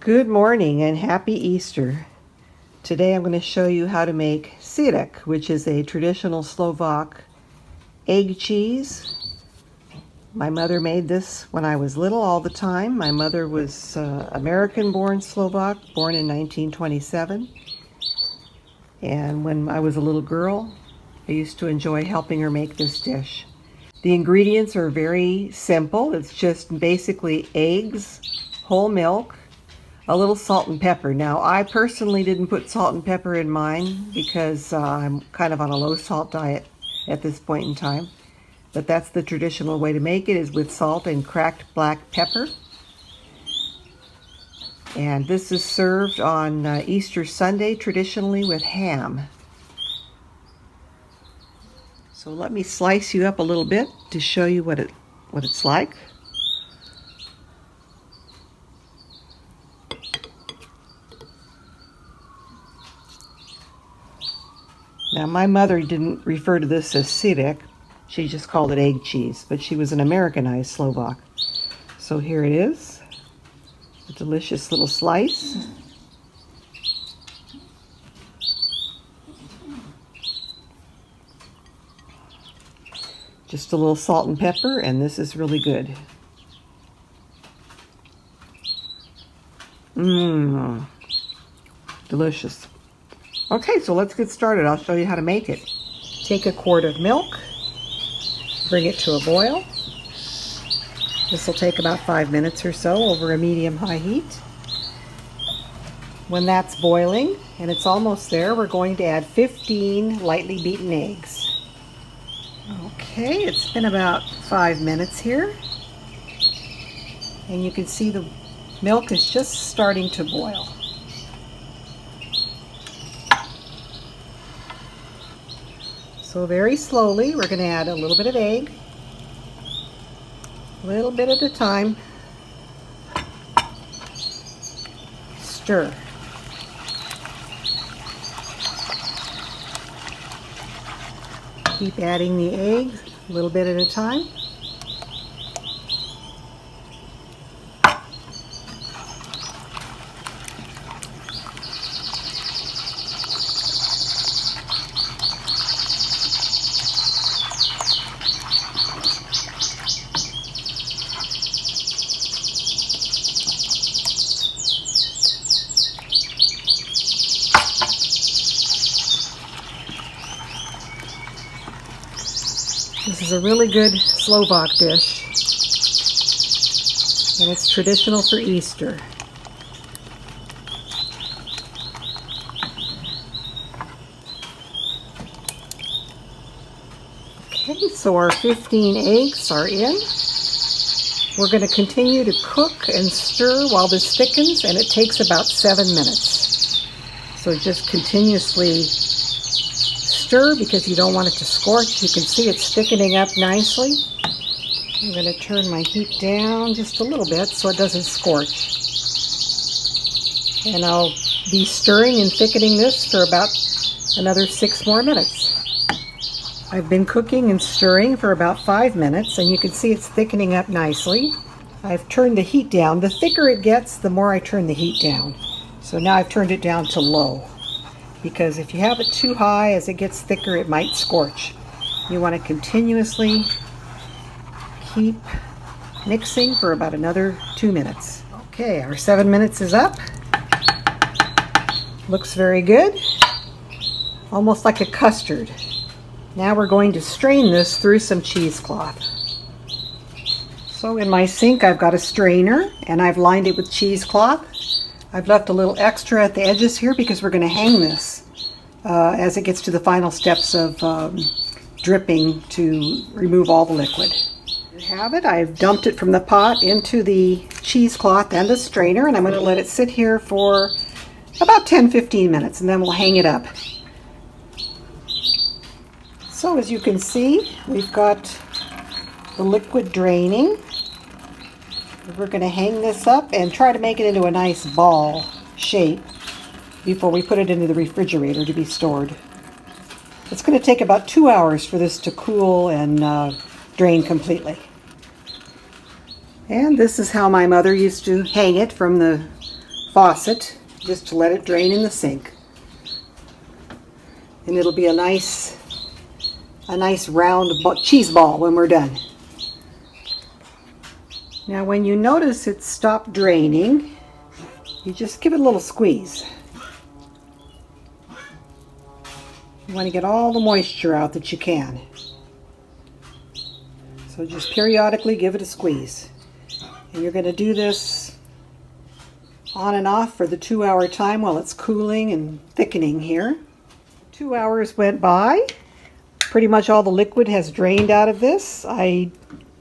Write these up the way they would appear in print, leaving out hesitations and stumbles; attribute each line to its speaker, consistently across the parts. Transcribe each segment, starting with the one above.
Speaker 1: Good morning and happy Easter. Today I'm going to show you how to make sidak, which is a traditional Slovak egg cheese. My mother made this when I was little all the time. My mother was American-born Slovak, born in 1927. And when I was a little girl, I used to enjoy helping her make this dish. The ingredients are very simple. It's just basically eggs, whole milk, a little salt and pepper. Now, I personally didn't put salt and pepper in mine because I'm kind of on a low salt diet at this point in time. But that's the traditional way to make it, is with salt and cracked black pepper. And this is served on Easter Sunday, traditionally with ham. So let me slice you up a little bit to show you what it's like. Now, my mother didn't refer to this as sidak. She just called it egg cheese, but she was an Americanized Slovak. So here it is, a delicious little slice. Just a little salt and pepper, and this is really good. Delicious. Okay, so let's get started. I'll show you how to make it. Take a quart of milk, bring it to a boil. This will take about 5 minutes or so over a medium-high heat. When that's boiling and it's almost there, we're going to add 15 lightly beaten eggs. Okay, it's been about 5 minutes here, and you can see the milk is just starting to boil. So very slowly, we're going to add a little bit of egg, a little bit at a time. Stir. Keep adding the eggs a little bit at a time. This is a really good Slovak dish, and it's traditional for Easter. Okay, so our 15 eggs are in. We're going to continue to cook and stir while this thickens, and it takes about 7 minutes. So just continuously stir because you don't want it to scorch. You can see it's thickening up nicely. I'm going to turn my heat down just a little bit so it doesn't scorch. And I'll be stirring and thickening this for about another 6 more minutes. I've been cooking and stirring for about 5 minutes, and you can see it's thickening up nicely. I've turned the heat down. The thicker it gets, the more I turn the heat down. So now I've turned it down to low, because if you have it too high, as it gets thicker, it might scorch. You want to continuously keep mixing for about another 2 minutes. Okay, our 7 minutes is up. Looks very good. Almost like a custard. Now we're going to strain this through some cheesecloth. So in my sink, I've got a strainer, and I've lined it with cheesecloth. I've left a little extra at the edges here because we're going to hang this as it gets to the final steps of dripping to remove all the liquid. There you have it. I've dumped it from the pot into the cheesecloth and the strainer, and I'm going to let it sit here for about 10-15 minutes, and then we'll hang it up. So as you can see, we've got the liquid draining. We're going to hang this up and try to make it into a nice ball shape before we put it into the refrigerator to be stored. It's going to take about 2 hours for this to cool and drain completely. And this is how my mother used to hang it from the faucet just to let it drain in the sink. And it'll be a nice round cheese ball when we're done. Now when you notice it stopped draining, you just give it a little squeeze. You want to get all the moisture out that you can. So just periodically give it a squeeze. And you're going to do this on and off for the 2-hour time while it's cooling and thickening here. 2 hours went by. Pretty much all the liquid has drained out of this. I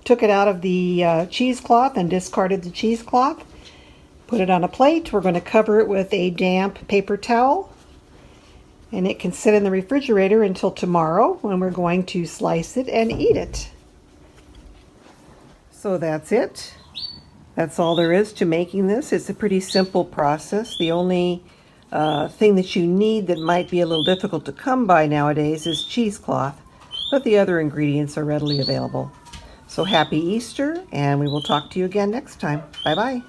Speaker 1: took it out of the cheesecloth and discarded the cheesecloth. Put it on a plate. We're going to cover it with a damp paper towel. And it can sit in the refrigerator until tomorrow when we're going to slice it and eat it. So that's it. That's all there is to making this. It's a pretty simple process. The only thing that you need that might be a little difficult to come by nowadays is cheesecloth, but the other ingredients are readily available. So happy Easter, and we will talk to you again next time. Bye-bye.